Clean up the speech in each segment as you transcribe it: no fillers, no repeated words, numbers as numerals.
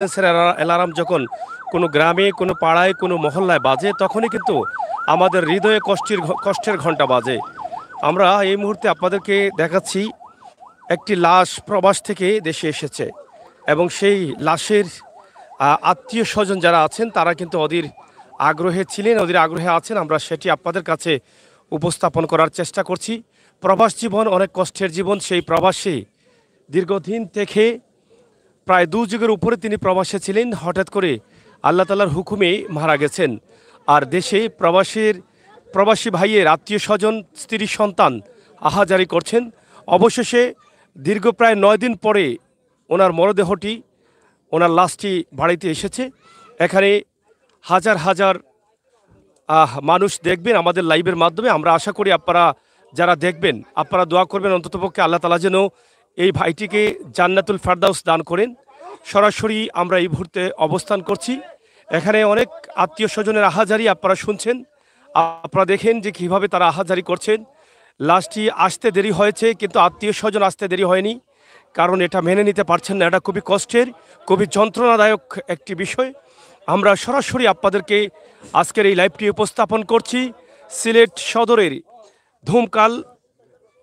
Alarm যখন কোনো গ্রামে, কোনো পাড়ায়, কোনো মহল্লায় বাজে, তখনই কিন্তু আমাদের হৃদয়ে কষ্টের ঘণ্টা বাজে। আমরা এই মুহূর্তে আপনাদেরকে দেখাচ্ছি একটি লাশ প্রবাস থেকে দেশে এসেছে এবং সেই লাশের আত্মীয় স্বজন যারা আছেন তারা কিন্তু অধীর আগ্রহে ছিলেন, অধীর আগ্রহে আছেন। আমরা সেটি আপনাদের কাছে উপস্থাপন করার চেষ্টা করছি। প্রবাস জীবন অনেক কষ্টের জীবন। সেই প্রবাসে দীর্ঘদিন থেকে প্রায় 2 যুগের উপরে তিনি প্রবাসে ছিলেন। হঠাৎ করে আল্লাহ তাআলার হুকুমে মারা গেছেন। আর দেশে প্রবাসী ভাইয়ের আত্মীয় স্বজন, স্ত্রী সন্তান আহাজারি করছেন। অবশেষে দীর্ঘ প্রায় 9 দিন পরে ওনার মরদেহটি, ওনার লাশটি বাড়িতে এসেছে। এখানে হাজার হাজার মানুষ দেখবেন আমাদের লাইভের মাধ্যমে। আমরা আশা করি আপনারা যারা দেখবেন আপনারা দোয়া করবেন অন্ততপক্ষে আল্লাহ তাআলা যেন এই ভাইটিকে জান্নাতুল ফেরদাউস দান করেন। সরাসরি আমরা এই মুহূর্তে অবস্থান করছি। এখানে অনেক আত্মীয় স্বজনের আহাজারি আপনারা শুনছেন। আপনারা দেখেন যে কীভাবে তারা আহাজারি করছেন। লাশটি আসতে দেরি হয়েছে, কিন্তু আত্মীয় স্বজন আসতে দেরি হয়নি, কারণ এটা মেনে নিতে পারছেন না। এটা খুবই কষ্টের, খুবই যন্ত্রণাদায়ক একটি বিষয়। আমরা সরাসরি আপনাদেরকে আজকের এই লাইভটি উপস্থাপন করছি সিলেট সদরের ধুমকাল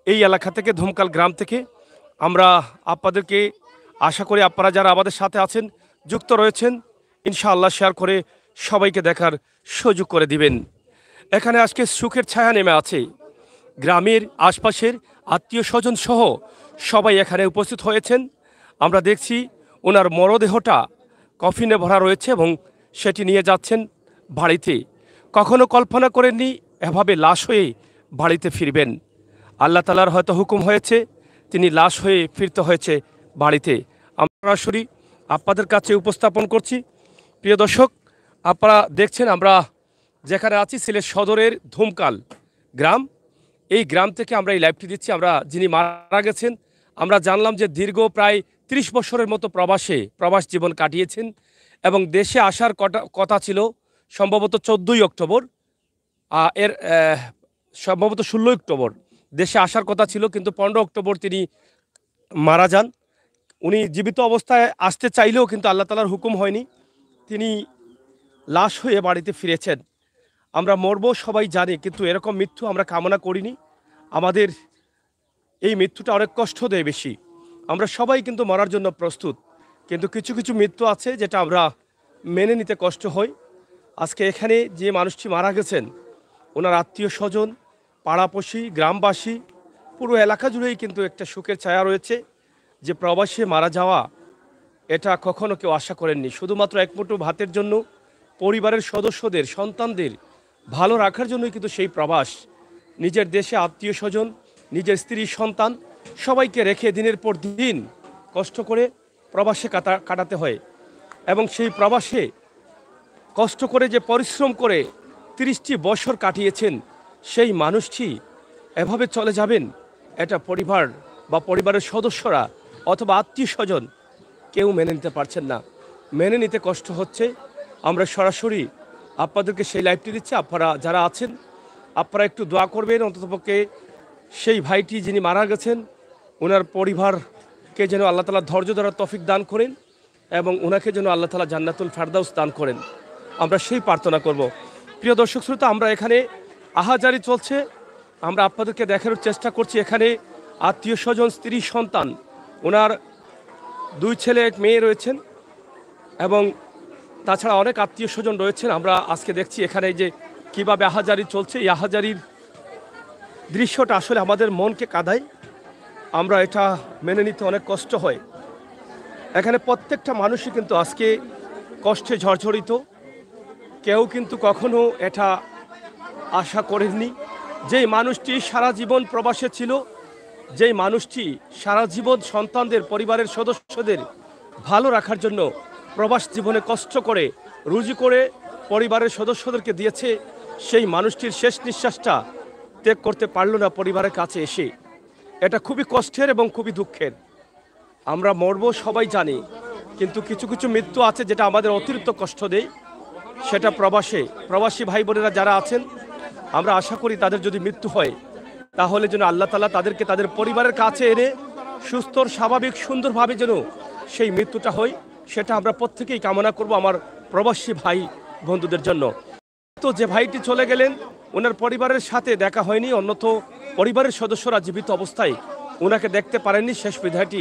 এই এলাকা থেকে, ধুমকাল গ্রাম থেকে। আমরা আপনাদেরকে আশা করি আপনারা যারা আমাদের সাথে আছেন, যুক্ত রয়েছেন, ইনশাআল্লাহ শেয়ার করে সবাইকে দেখার সুযোগ করে দিবেন। এখানে আজকে সুখের ছায়া নেমে আছে। গ্রামের আশপাশের আত্মীয় স্বজন সহ সবাই এখানে উপস্থিত হয়েছেন। আমরা দেখছি ওনার মরদেহটা কফিনে ভরা রয়েছে এবং সেটি নিয়ে যাচ্ছেন বাড়িতে। কখনো কল্পনা করেননি এভাবে লাশ হয়ে বাড়িতে ফিরবেন। আল্লাহ তাআলার হয়তো হুকুম হয়েছে, তিনি লাশ হয়ে ফিরতে হয়েছে বাড়িতে। আমরা সরাসরি আপনাদের কাছে উপস্থাপন করছি। প্রিয় দর্শক, আপনারা দেখছেন আমরা যেখানে আছি সিলেট সদরের ধুমকাল গ্রাম। এই গ্রাম থেকে আমরা এই লাইভটি দিচ্ছি। আমরা যিনি মারা গেছেন, আমরা জানলাম যে দীর্ঘ প্রায় 30 বছরের মতো প্রবাস জীবন কাটিয়েছেন এবং দেশে আসার কথা ছিল সম্ভবত 14ই অক্টোবর, সম্ভবত 16 অক্টোবর দেশে আসার কথা ছিল, কিন্তু 15 অক্টোবর তিনি মারা যান। উনি জীবিত অবস্থায় আসতে চাইলেও কিন্তু আল্লাহ তাআলার হুকুম হয়নি, তিনি লাশ হয়ে বাড়িতে ফিরেছেন। আমরা মরব সবাই জানি, কিন্তু এরকম মৃত্যু আমরা কামনা করিনি। আমাদের এই মৃত্যুটা অনেক কষ্ট দেয় বেশি। আমরা সবাই কিন্তু মরার জন্য প্রস্তুত, কিন্তু কিছু কিছু মৃত্যু আছে যেটা আমরা মেনে নিতে কষ্ট হয়। আজকে এখানে যে মানুষটি মারা গেছেন, ওনার আত্মীয় স্বজন, পাড়াপড়শি, গ্রামবাসী, পুরো এলাকা জুড়েই কিন্তু একটা সুখের ছায়া রয়েছে যে প্রবাসে মারা যাওয়া এটা কখনো কেউ আশা করেননি। শুধুমাত্র এক মুঠো ভাতের জন্য, পরিবারের সদস্যদের, সন্তানদের ভালো রাখার জন্যই কিন্তু সেই প্রবাস। নিজের দেশে আত্মীয় স্বজন, নিজের স্ত্রী সন্তান সবাইকে রেখে দিনের পর দিন কষ্ট করে প্রবাসে কাটাতে হয়। এবং সেই প্রবাসে কষ্ট করে যে পরিশ্রম করে 30টি বছর কাটিয়েছেন, সেই মানুষটি এভাবে চলে যাবেন, এটা পরিবার বা পরিবারের সদস্যরা অথবা আত্মীয় স্বজন কেউ মেনে নিতে পারছেন না, মেনে নিতে কষ্ট হচ্ছে। আমরা সরাসরি আপনাদেরকে সেই লাইভটি দিচ্ছি। আপনারা যারা আছেন আপনারা একটু দোয়া করবেন অন্ততপক্ষে সেই ভাইটি যিনি মারা গেছেন, ওনার পরিবারকে যেন আল্লাহ তাআলা ধৈর্য ধরার তৌফিক দান করেন এবং ওনাকে যেন আল্লাহ তাআলা জান্নাতুল ফেরদাউস দান করেন, আমরা সেই প্রার্থনা করব। প্রিয় দর্শক শ্রোতা, আমরা এখানে আহাজারি চলছে, আমরা আপনাদেরকে দেখানোর চেষ্টা করছি। এখানে আত্মীয় স্বজন, স্ত্রী সন্তান, ওনার 2 ছেলে 1 মেয়ে রয়েছেন এবং তাছাড়া অনেক আত্মীয় স্বজন রয়েছেন। আমরা আজকে দেখছি এখানে যে কীভাবে আহাজারি চলছে। এই আহাজারির দৃশ্যটা আসলে আমাদের মনকে কাঁদায়। আমরা এটা মেনে নিতে অনেক কষ্ট হয়। এখানে প্রত্যেকটা মানুষই কিন্তু আজকে কষ্টে ঝরঝরিত। কেউ কিন্তু কখনো এটা আশা করেননি। যেই মানুষটি সারা জীবন প্রবাসে ছিল, যেই মানুষটি সারা জীবন সন্তানদের, পরিবারের সদস্যদের ভালো রাখার জন্য প্রবাস জীবনে কষ্ট করে রুজি করে পরিবারের সদস্যদেরকে দিয়েছে, সেই মানুষটির শেষ নিঃশ্বাসটা ত্যাগ করতে পারল না পরিবারের কাছে এসে। এটা খুবই কষ্টের এবং খুবই দুঃখের। আমরা মরব সবাই জানি, কিন্তু কিছু কিছু মৃত্যু আছে যেটা আমাদের অতিরিক্ত কষ্ট দেয়, সেটা প্রবাসী ভাই বোনেরা যারা আছেন, আমরা আশা করি তাদের যদি মৃত্যু হয় তাহলে যেন আল্লাহ তাআলা তাদেরকে তাদের পরিবারের কাছে এনে সুস্থ, স্বাভাবিক, সুন্দরভাবে যেন সেই মৃত্যুটা হয়, সেটা আমরা প্রত্যেকেই কামনা করব আমার প্রবাসী ভাই বন্ধুদের জন্য। তো যে ভাইটি চলে গেলেন ওনার পরিবারের সাথে দেখা হয়নি, অন্যত পরিবারের সদস্যরা জীবিত অবস্থায় ওনাকে দেখতে পারেননি, শেষ বিদায়টি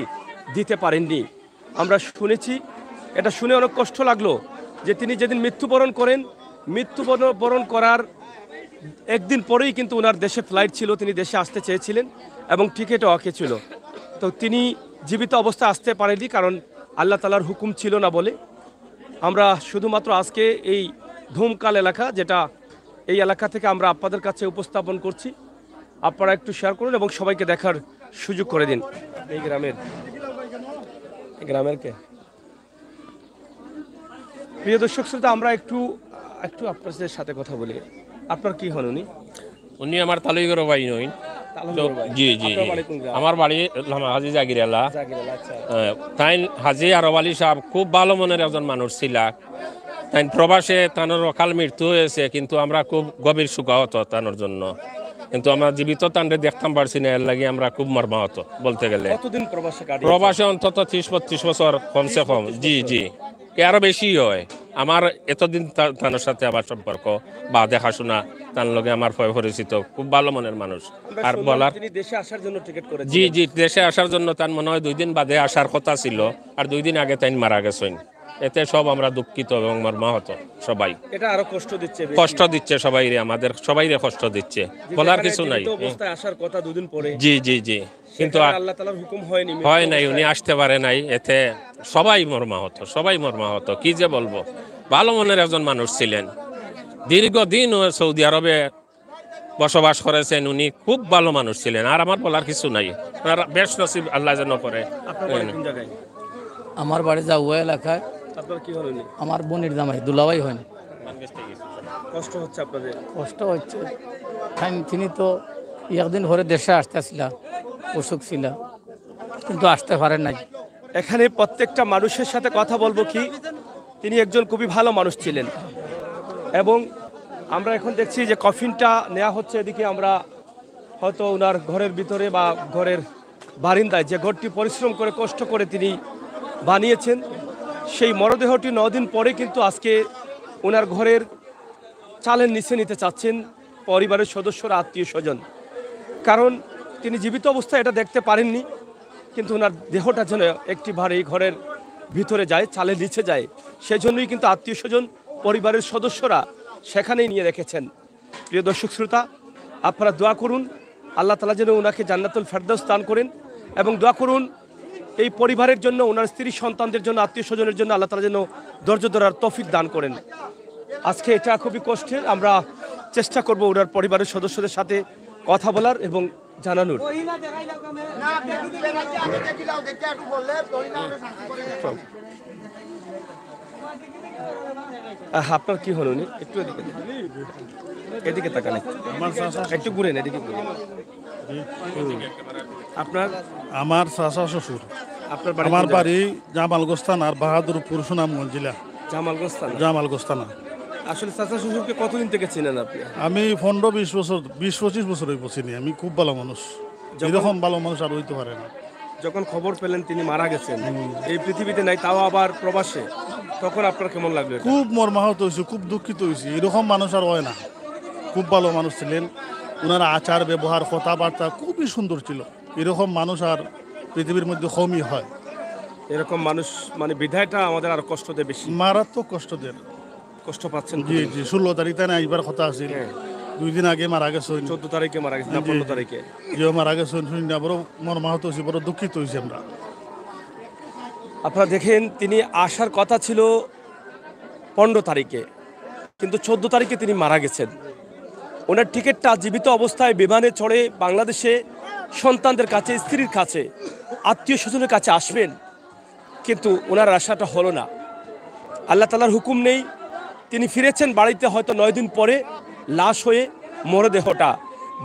দিতে পারেননি। আমরা শুনেছি, এটা শুনে অনেক কষ্ট লাগলো যে তিনি যেদিন মৃত্যুবরণ করেন, মৃত্যুবরণ করার একদিন পরেই কিন্তু ওনার দেশে ফ্লাইট ছিল, তিনি দেশে আসতে চেয়েছিলেন এবং টিকিটও ওকে ছিল। তো তিনি জীবিত অবস্থায় আসতে পারেননি, কারণ আল্লাহ তাআলার হুকুম ছিল না বলে। আমরা শুধুমাত্র আজকে এই ধুমকাল এলাকা, যেটা এই এলাকা থেকে আমরা আপনাদের কাছে উপস্থাপন করছি, আপনারা একটু শেয়ার করুন এবং সবাইকে দেখার সুযোগ করে দিন। এই গ্রামের কে প্রিয় দর্শক শ্রোতা, আমরা একটু একটু আপনাদের সাথে কথা বলি। আপনার কি হন উনি? উনি আমার তালুইগর ভাই নই। জি জি, আমার বাড়ি হাজি জাগির এলা। তাই হাজি আরব আলী সাহেব খুব ভালো মনের একজন মানুষ ছিল। তাই প্রবাসে তানোর অকাল মৃত্যু হয়েছে, কিন্তু আমরা খুব গভীর শোকাহত তানোর জন্য। কিন্তু আমরা জীবিত তান্ডে দেখতাম পারছি না, এর লাগে আমরা খুব মর্মাহত বলতে গেলে। প্রবাসে অন্তত 30-32 বছর কমসে কম। জি জি, আরো বেশি হয়। আমার এতদিন তানোর সাথে আমার সম্পর্ক বা দেখাশোনা, তার লগে আমার পরিচিত, খুব ভালো মনের মানুষ। আর বলার দেশে আসার জন্য টিকিট করেছেন? জি জি, দেশে আসার জন্য তার মনে হয় 2 দিন বাদে আসার কথা ছিল, আর 2 দিন আগে তাই মারা গেছেন। এতে সব আমরা দুঃখিত এবং মর্মাহত সবাই। এটা আরো কষ্ট দিচ্ছে সবাই রে, আমাদের সবাই রে কষ্ট দিচ্ছে, বলার কিছু নাই। আসার কথা 2 দিন পরে। জি জি জি, কিন্তু আল্লাহ তাআলার হুকুম হয়নি, হয় নাই, উনি আসতে পারে নাই। এতে সবাই মর্মাহত। কি যে বলবো, ভালো মনের একজন মানুষ ছিলেন। দীর্ঘদিন সৌদি আরবে বসবাস করেছেন, উনি খুব ভালো মানুষ ছিলেন। আর আমার বলার কিছু নাই, বেশ নসিব আল্লাহ যেন করে। আমার বাড়ি জাউয়া এলাকায়। আপনার কি হলো? আমার বোনের জামাই দুলাভাই হয়নি। কষ্ট হচ্ছে আপনাদের? কষ্ট হচ্ছে, তিনি তো একদিন ঘরে দেশে আসতেছিল, অসুখ ছিল, কিন্তু আসতে পারেন নাই। এখানে প্রত্যেকটা মানুষের সাথে কথা বলবো কি, তিনি একজন খুবই ভালো মানুষ ছিলেন। এবং আমরা এখন দেখছি যে কফিনটা নেওয়া হচ্ছে, এদিকে আমরা হয়তো ওনার ঘরের ভিতরে বা ঘরের বারিন্দায়, যে ঘরটি পরিশ্রম করে কষ্ট করে তিনি বানিয়েছেন, সেই মরদেহটি 9 দিন পরে কিন্তু আজকে ওনার ঘরের চালের নিচে নিতে চাচ্ছেন পরিবারের সদস্যরা, আত্মীয় স্বজন। কারণ তিনি জীবিত অবস্থায় এটা দেখতে পারেননি, কিন্তু ওনার দেহটা যেন একটি ভার এই ঘরের ভিতরে যায়, চালের নিচে যায়, সেজন্যই কিন্তু আত্মীয় স্বজন, পরিবারের সদস্যরা সেখানেই নিয়ে রেখেছেন। প্রিয় দর্শক শ্রোতা, আপনারা দোয়া করুন আল্লাহ তাআলা যেন ওনাকে জান্নাতুল ফেরদাউস দান করেন, এবং দোয়া করুন এই পরিবারের জন্য, ওনার স্ত্রী সন্তানদের জন্য, আত্মীয় স্বজনের জন্য আল্লাহ তাআলা যেন ধৈর্য ধরার তৌফিক দান করেন। আজকে এটা খুবই কষ্টের, আমরা চেষ্টা করব ওনার পরিবারের সদস্যদের সাথে কথা বলার এবং জানানোর। আপনার কি হলো? একটু এদিকে তাকান, একটু ঘুরেন, এদিকে ঘুরেন। আপনার? আমার চাচা শ্বশুর। আমার বাড়ি জামালগোস্তান আর বাহাদুরপুর সুনামগঞ্জ জেলা। জামালগোস্তানা। আসলে চাচা শ্বশুরকে কতদিন থেকে চিনেন আপনি? আমি 15-20 বছর, 20-25 বছর হয়ে চিনি। আমি খুব ভালো মানুষ, এরকম ভালো মানুষ আর হইতে পারে না। যখন খবর পেলেন তিনি মারা গেছেন, এই পৃথিবীতে নাই, তাও আবার প্রবাসে, তখন আপনার কেমন লাগলো? খুব মর্মাহত হয়েছে, খুব দুঃখিত হয়েছি। এরকম মানুষ আর হয় না। খুব ভালো মানুষ ছিলেন, ওনার আচার ব্যবহার কথাবার্তা খুবই সুন্দর ছিল। এরকম মানুষ আর পৃথিবীর মধ্যে কমই হয়। এরকম মানুষ মানে বিধায়টা আমাদের আর কষ্ট দেয় বেশি, মারাত্মক কষ্ট দেয়। কষ্ট পাচ্ছেন? জি জি, 16 তারিখে না এইবার কথা আছে, 2 দিন আগে মারা গেছেন। 14 তারিখে মারা গেছেন, 15 তারিখে মারা গেছেন। শুনে বড় মর্মাহত হয়েছি, বড় দুঃখিত হয়েছি আমরা। আপনারা দেখেন, তিনি আসার কথা ছিল 15 তারিখে, কিন্তু 14 তারিখে তিনি মারা গেছেন। ওনার টিকিটটা জীবিত অবস্থায় বিমানে চড়ে বাংলাদেশে সন্তানদের কাছে, স্ত্রীর কাছে, আত্মীয় স্বজনের কাছে আসবেন, কিন্তু ওনার আশাটা হলো না। আল্লাহ তাআলার হুকুম নেই, তিনি ফিরেছেন বাড়িতে হয়তো 9 দিন পরে, লাশ হয়ে, মরদেহটা,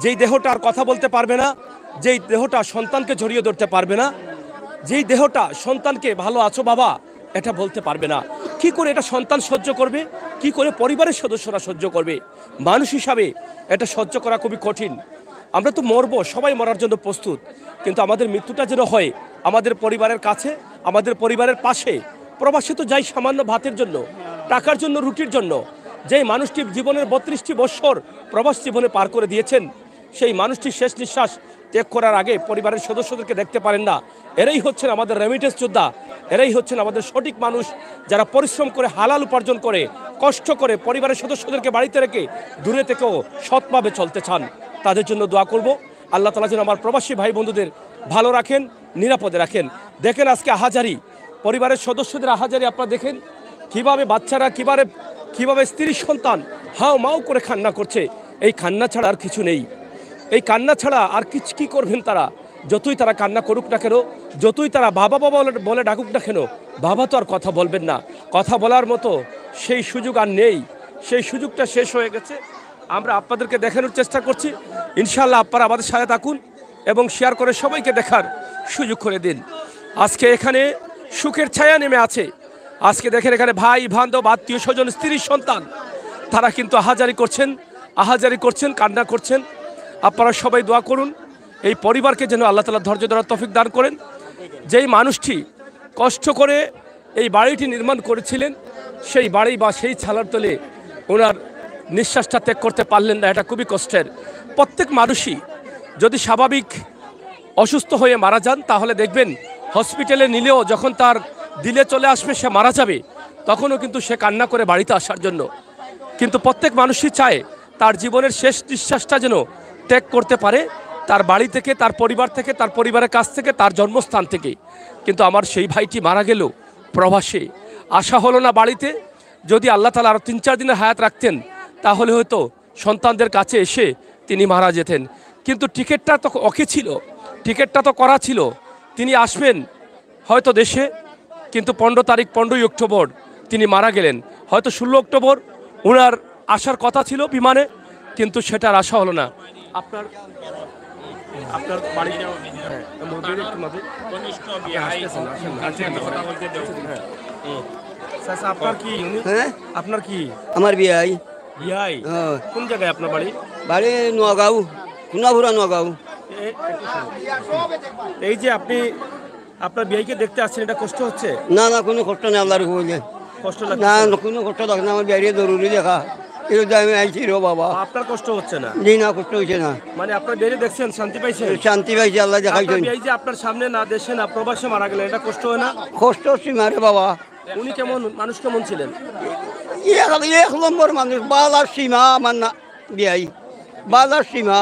যেই দেহটা আর কথা বলতে পারবে না, যেই দেহটা সন্তানকে জড়িয়ে ধরতে পারবে না, যেই দেহটা সন্তানকে ভালো আছো বাবা এটা বলতে পারবে না। কি করে এটা সন্তান সহ্য করবে? কি করে পরিবারের সদস্যরা সহ্য করবে? মানুষ হিসাবে এটা সহ্য করা খুবই কঠিন। আমরা তো মরবো, সবাই মরার জন্য প্রস্তুত, কিন্তু আমাদের মৃত্যুটা যেন হয় আমাদের পরিবারের কাছে, আমাদের পরিবারের পাশে, প্রবাসে তো যাই সামান্য ভাতের জন্য, টাকার জন্য, রুটির জন্য। যেই মানুষটি জীবনের 32টি বৎসর প্রবাস জীবনে পার করে দিয়েছেন, সেই মানুষটি শেষ নিঃশ্বাস ত্যাগ করার আগে পরিবারের সদস্যদেরকে দেখতে পারেন না। এরাই হচ্ছেন আমাদের রেমিটেন্স যোদ্ধা, এরাই হচ্ছেন আমাদের সঠিক মানুষ, যারা পরিশ্রম করে হালাল উপার্জন করে, কষ্ট করে পরিবারের সদস্যদেরকে বাড়িতে রেখে দূরে থেকেও সৎভাবে চলতে চান। তাদের জন্য দোয়া করব, আল্লাহ তাআলা যেন আমার প্রবাসী ভাই বন্ধুদের ভালো রাখেন, নিরাপদে রাখেন। দেখেন আজকে আহাজারি, পরিবারের সদস্যদের আহাজারি আপনারা দেখেন, কিভাবে বাচ্চারা কিভাবে স্ত্রী সন্তান হাও মাও করে কান্না করছে। এই কান্না ছাড়া আর কিছু নেই, এই কান্না ছাড়া আর কি করবেন তারা? যতই তারা কান্না করুক না কেন, যতই তারা বাবা বাবা বলে ডাকুক না কেন, বাবা তো আর কথা বলবেন না। কথা বলার মতো সেই সুযোগ আর নেই, সেই সুযোগটা শেষ হয়ে গেছে। আমরা আপনাদেরকে দেখানোর চেষ্টা করছি, ইনশাআল্লাহ আপনারা আমাদের সাথে থাকুন এবং শেয়ার করে সবাইকে দেখার সুযোগ করে দিন। আজকে এখানে সুখের ছায়া নেমে আছে। আজকে দেখেন এখানে ভাই বান্ধব, আত্মীয় স্বজন, স্ত্রী সন্তান, তারা কিন্তু আহাজারি করছেন, কান্না করছেন। আপনারা সবাই দোয়া করুন এই পরিবারকে যেন আল্লাহ তাআলা ধৈর্য ধরার তৌফিক দান করেন। যেই মানুষটি কষ্ট করে এই বাড়িটি নির্মাণ করেছিলেন, সেই বাড়ি বা সেই ছালার তলে ওনার নিঃশ্বাসটা ত্যাগ করতে পারলেন না, এটা খুবই কষ্টের। প্রত্যেক মানুষই যদি স্বাভাবিক অসুস্থ হয়ে মারা যান, তাহলে দেখবেন হসপিটালে নিলেও যখন তার দিলে চলে আসবে সে মারা যাবে, তখনও কিন্তু সে কান্না করে বাড়িতে আসার জন্য। কিন্তু প্রত্যেক মানুষই চায় তার জীবনের শেষ নিঃশ্বাসটা যেন ত্যাগ করতে পারে তার বাড়ি থেকে, তার পরিবার থেকে, তার পরিবারের কাছ থেকে, তার জন্মস্থান থেকে। কিন্তু আমার সেই ভাইটি মারা গেল প্রবাসে, আসা হলো না বাড়িতে। যদি আল্লাহ তাআলা আরও 3-4 দিনের হায়াত রাখতেন, তাহলে হয়তো সন্তানদের কাছে এসে তিনি মারা যেতেন। কিন্তু টিকিটটা তো ওকে ছিল, টিকিটটা তো করা ছিল, তিনি আসবেন হয়তো দেশে, কিন্তু 15ই অক্টোবর তিনি মারা গেলেন। হয়তো 16 অক্টোবর ওনার আসার কথা ছিল বিমানে, কিন্তু সেটার আশা হলো না। আপনার বাড়ি আপনার কি? আপনার কি? আমার বিয়াই বিয়াই? কোন জায়গায় আপনার বাড়ি? বাড়ি নোয়াগাঁও, সোনাভুরা নোয়াগাঁও। এই যে আপনি আপনার বিয়াইকে দেখতে আসছেন, এটা কষ্ট হচ্ছে? না না, কোনো কষ্ট নেই, আল্লাহর বলে কষ্ট না, লাগছে? কোনো কষ্ট লাগে না। আমার বিয়ারে জরুরি দেখা, এর আমি আইছি রে বাবা। আপনার কষ্ট হচ্ছে না? জি না, কষ্ট হয়েছে না, মানে আপনার বিয়ে দেখছেন, শান্তি পাইছেন? শান্তি পাইছি, আল্লাহ দেখাইছেন। আপনার বিয়ে যে আপনার সামনে না, দেশে না, প্রবাসে মারা গেলেন, এটা কষ্ট হয় না? কষ্ট সীমা রে বাবা। উনি কেমন মানুষ, কেমন ছিলেন? এক নম্বর মানুষ, বাজার সীমা আমার না বিয়াই, বাজার সীমা।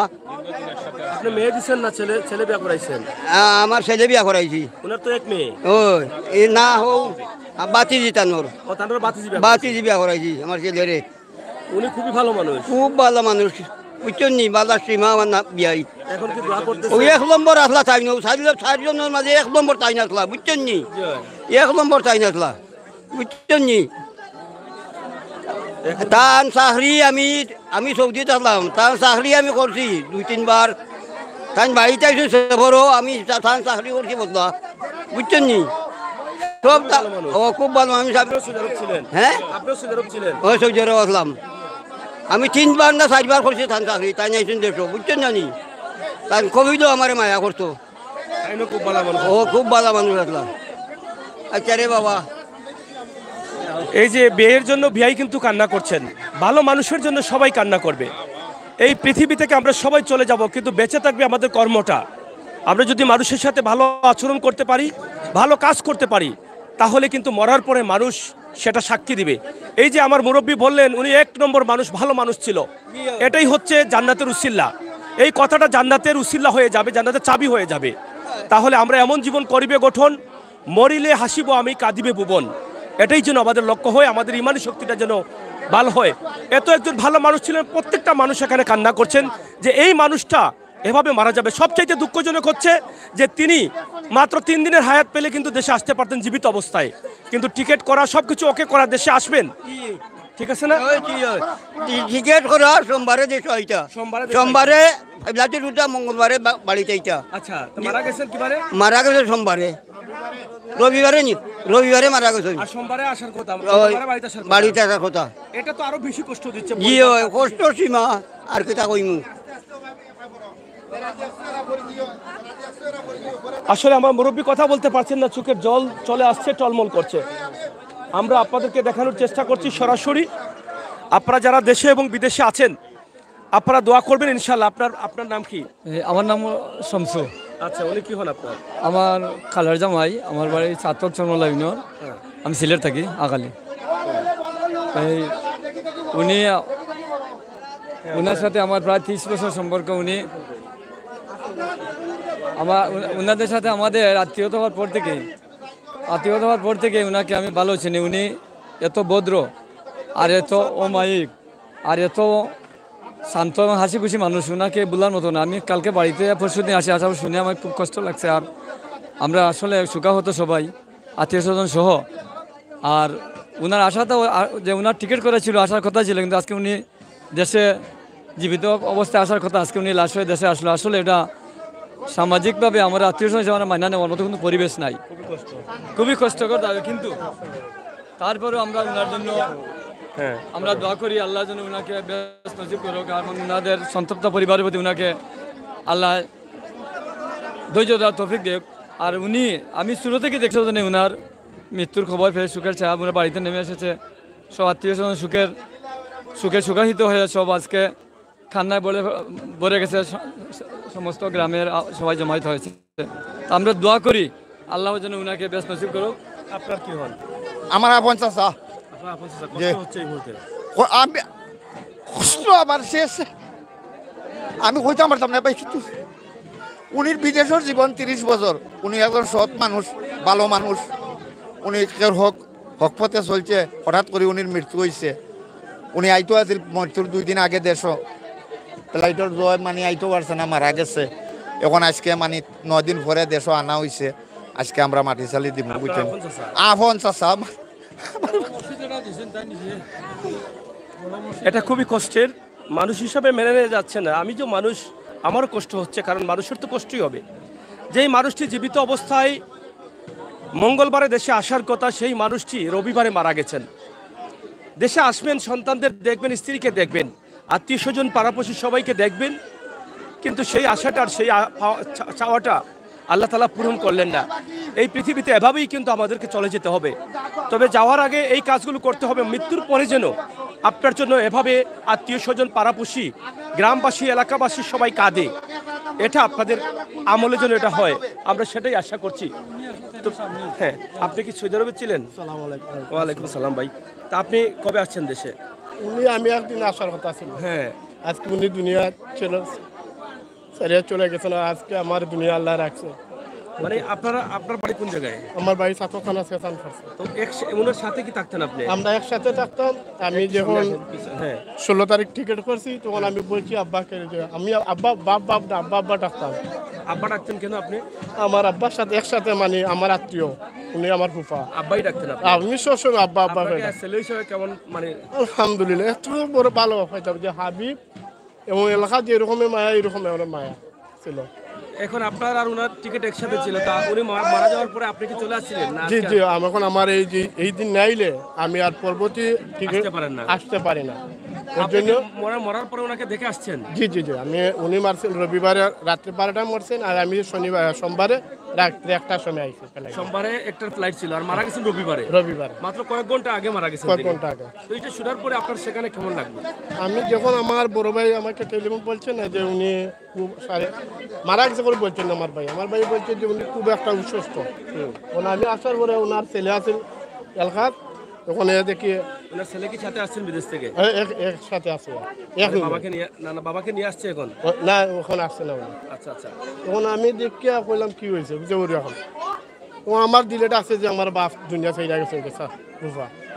আপনি মেয়ে দিচ্ছেন না ছেলে বিয়ে করাইছেন? আমার ছেলে বিয়া করাইছি। ওনার তো এক মেয়ে। ওই এ না হোক বাতিজি তানোর, ও তার বাতিজি বিয়ে? বাতিজি বিয়া করাইছি আমার ছেলেরে। উনি খুবই ভালো মানুষ, খুব ভালো মানুষ, বুঝছেন নি, বাজার সীমা আমার না বিয়াই। এখন কি দোয়া করতেছে? ওই এক নম্বর আসলা তাই না, চারজনের মাঝে এক নম্বর তাই না আসলা, বুঝছেন নি, এক নম্বর তাই না আসলা, বুঝছেন নি। তার চাকরি আমি সৌদিতে আসলাম, তার চাকরি আমি করছি 2-3 বার। তাই বাড়িতে আইসি বড়, আমি তার চাকরি করছি বদলা, বুঝছেন নি। সব ও খুব ভালো মানুষ। হ্যাঁ, আপনিও সুযোগ ছিলেন? ও সৌদি আরব আসলাম আমি 3 বার না 4 বার করছি তার চাকরি, তাই আইসেন দেড়শো, বুঝছেন না নি। তার কবি도 আমার মায়া করতো, খুব ভালো মানুষ। ও খুব ভালো মানুষ আসলাম। আচ্ছা রে বাবা, এই যে বিয়ের জন্য বিয়াই কিন্তু কান্না করছেন, ভালো মানুষের জন্য সবাই কান্না করবে। এই পৃথিবী থেকে আমরা সবাই চলে যাব, কিন্তু বেঁচে থাকবে আমাদের কর্মটা। আমরা যদি মানুষের সাথে ভালো আচরণ করতে পারি, ভালো কাজ করতে পারি, তাহলে কিন্তু মরার পরে মানুষ সেটা সাক্ষী দিবে। এই যে আমার মুরব্বী বললেন উনি 1 নম্বর মানুষ, ভালো মানুষ ছিল, এটাই হচ্ছে জান্নাতের উসিল্লা। এই কথাটা জান্নাতের উসিল্লা হয়ে যাবে, জান্নাতের চাবি হয়ে যাবে। তাহলে আমরা এমন জীবন করিবে গঠন, মরিলে হাসিব আমি, কাঁদিবে ভুবন। এটাই যেন আমাদের লক্ষ্য হয়, আমাদের ইমানি শক্তিটা যেন ভালো হয়। এত একজন ভালো মানুষ ছিলেন, প্রত্যেকটা মানুষ এখানে কান্না করছেন যে এই মানুষটা এভাবে মারা যাবে। সবচাইতে দুঃখজনক হচ্ছে যে তিনি মাত্র 3 দিনের হায়াত পেলে কিন্তু দেশে আসতে পারতেন জীবিত অবস্থায়, কিন্তু টিকিট করা সবকিছু ওকে করা, দেশে আসবেন, ঠিক আছে না? টিকিট করা সোমবারে দেশ এইটা, সোমবারে মঙ্গলবারে বাড়িতে এইটা। আচ্ছা, তো মারা গেছেন কিবারে? মারা গেছে সোমবারে, রবিবারে নি, রবিবারে মারা গেছে। আর সোমবারে আসার কথা, বাড়িতে আসার কথা। এটা তো আরো বেশি কষ্ট দিচ্ছে। জি কষ্ট সীমা, আর কি তা কইমু। আসলে আমার মুরব্বী কথা বলতে পারছেন না, চোখের জল চলে আসছে, টলমল করছে। আমরা আপনাদেরকে দেখানোর চেষ্টা করছি সরাসরি। আপনারা যারা দেশে এবং বিদেশে আছেন আপনারা দোয়া করবেন ইনশাল্লাহ। আপনার নাম কি? আমার নাম শামসু। আচ্ছা, উনি কি হন আপনার? আমার খালার জামাই, আমার বাড়ি চাতক চরমলা ইউনিয়ন, আমি সিলেট থাকি আকালি। এই উনার সাথে আমার প্রায় 30 বছর সম্পর্ক। উনাদের সাথে আমাদের আত্মীয়তা হওয়ার পর থেকে উনাকে আমি ভালো চিনি। উনি এত ভদ্র আর এত অমায়িক আর এত শান্ত এবং হাসি খুশি মানুষ, উনাকে বলার মতো না। আমি কালকে বাড়িতে পরশুদিন আসার শুনে আমার খুব কষ্ট লাগছে। আর আমরা আসলে শোকাহত সবাই, আত্মীয় স্বজন সহ। আর উনার আশাটা যে উনার টিকিট করেছিল, আসার কথা ছিল, কিন্তু আজকে উনি দেশে জীবিত অবস্থায় আসার কথা, আজকে উনি লাশ হয়ে দেশে আসলো। আসলে এটা সামাজিকভাবে আমরা আত্মীয় স্বজন হিসেবে মাইনা নেওয়ার মতো কোনো পরিবেশ নাই, খুবই কষ্টকর। কিন্তু তারপরেও আমরা উনার জন্য আমরা দোয়া করি, আল্লাহ যেন উনাকে বেশ নসিব করুক এবং উনাদের সন্তপ্ত পরিবারের প্রতি উনাকে আল্লাহ ধৈর্য দেওয়ার তৌফিক দেখ। আর আমি শুরু থেকে দেখছি উনার মৃত্যুর খবর পেয়ে সুখের ছায়া উনার বাড়িতে নেমে এসেছে। সব আত্মীয় স্বজন সুখে সুখাহিত হয়ে সব আজকে খান্নায় ভরে গেছে, সমস্ত গ্রামের সবাই জমায়েত হয়েছে। আমরা দোয়া করি আল্লাহ যেন উনাকে বেশ নসিব করুক। আপনার কি হন? আমার আপন চাচা। আপনার আপন চাচা, কষ্ট হচ্ছে এই মুহূর্তে? আমি কষ্ট আমার শেষ, আমি কইতে পারতাম না ভাই। কিন্তু উনি বিদেশের জীবন 30 বছর, উনি একজন সৎ মানুষ, ভালো মানুষ। উনি হক পথে চলছে, হঠাৎ করে উনির মৃত্যু হয়েছে। উনি আইতো আছিল মৃত্যুর 2 দিন আগে দেশ ফ্লাইটের জয় মানে আইতো পারছে না, মারা গেছে। এখন আজকে মানে 9 দিন পরে দেশ আনা হয়েছে। আজকে আমরা মাটি চালি দিব, বুঝছেন? আপন চাচা। এটা খুবই কষ্টের, মানুষ হিসাবে মেনে নিয়ে যাচ্ছে না। আমি যে মানুষ, আমারও কষ্ট হচ্ছে, কারণ মানুষের তো কষ্টই হবে। যেই মানুষটি জীবিত অবস্থায় মঙ্গলবারে দেশে আসার কথা, সেই মানুষটি রবিবারে মারা গেছেন। দেশে আসবেন, সন্তানদের দেখবেন, স্ত্রীকে দেখবেন, আত্মীয় স্বজন পাড়াপড়শি সবাইকে দেখবেন, কিন্তু সেই আশাটার সেই চাওয়াটা আল্লাহ তাআলা পূরণ করলেন না। এই পৃথিবীতে এভাবেই কিন্তু আমাদেরকে চলে যেতে হবে। তবে যাওয়ার আগে এই কাজগুলো করতে হবে, মৃত্যুর পরে যেন আপনার জন্য এভাবে আত্মীয় স্বজন পাড়াপড়শি গ্রামবাসী এলাকাবাসী সবাই কাঁদে। এটা আপনাদের আমলে যেন এটা হয়, আমরা সেটাই আশা করছি। তো হ্যাঁ, আপনি কি সৌদি আরবে ছিলেন? ওয়ালাইকুম সালাম ভাই। তা আপনি কবে আসছেন দেশে? আমি একদিন আসার কথা ছিল। হ্যাঁ, আজকে উনি দুনিয়া চলে গেছেন। আজকে আমার দুনিয়া আল্লাহ রাখছে। মানে আপনার বাড়ি কোন জায়গায়? আমার বাড়ি ছাত্র থানা সেশন করছে। তো ওনার সাথে কি থাকতেন আপনি? আমরা একসাথে থাকতাম। আমি যখন 16 তারিখ টিকিট করছি, তখন আমি বলছি আব্বাকে, আমি আব্বা ডাকতাম। আব্বা ডাকতেন কেন আপনি? আমার আব্বার সাথে একসাথে, মানে আমার আত্মীয়, উনি আমার ফুফা। আব্বাই ডাকতেন আপনি? আমি সবসময় আব্বা ছেলে হিসেবে কেমন, মানে আলহামদুলিল্লাহ এত বড় ভালো হইতাম যে হাবিব এবং এলাকা যে এরকমের মায়া, এরকম মায়া ছিল। এখন আপনার আর ওনার টিকিট একসাথে ছিল, তা উনি মারা যাওয়ার পরে আপনি কি চলে আসছিলেন না? জি, এখন আমার এই দিন নাইলে আমি আর পরবর্তী টিকিট আসতে পারি না। এর জন্য মরার পরে ওনাকে দেখে আসছেন? জি, উনি মারছেন রবিবারে রাত্রে 12টায় মরছেন, আর আমি সোমবারে রাত্রে 1টার সময় আইছি। সোমবারে একটার ফ্লাইট ছিল, আর মারা গেছেন রবিবারে। মাত্র কয়েক ঘন্টা আগে মারা গেছেন। কয়েক ঘন্টা আগে। তো এটা শোনার পরে আপনার সেখানে কেমন লাগলো? আমি যখন আমার বড় ভাই আমাকে টেলিফোন বলছে না যে উনি খুব মারা গেছে করে বলছেন, আমার ভাই বলছে যে উনি খুব একটা অসুস্থ। আমি আসার পরে ওনার ছেলে আছেন এলাকার, তখন দেখি ওনার ছেলে কি সাথে আসছেন বিদেশ থেকে? একসাথে আছে। বাবাকে নিয়ে আসছে এখন? না, ওখানে আসছে না। আচ্ছা। তখন আমি দেখিয়া কইলাম কি হয়েছে, বুঝতে পারি এখন ও আমার দিলেটা আছে যে আমার বাপ দুনিয়া ছেড়ে গেছে।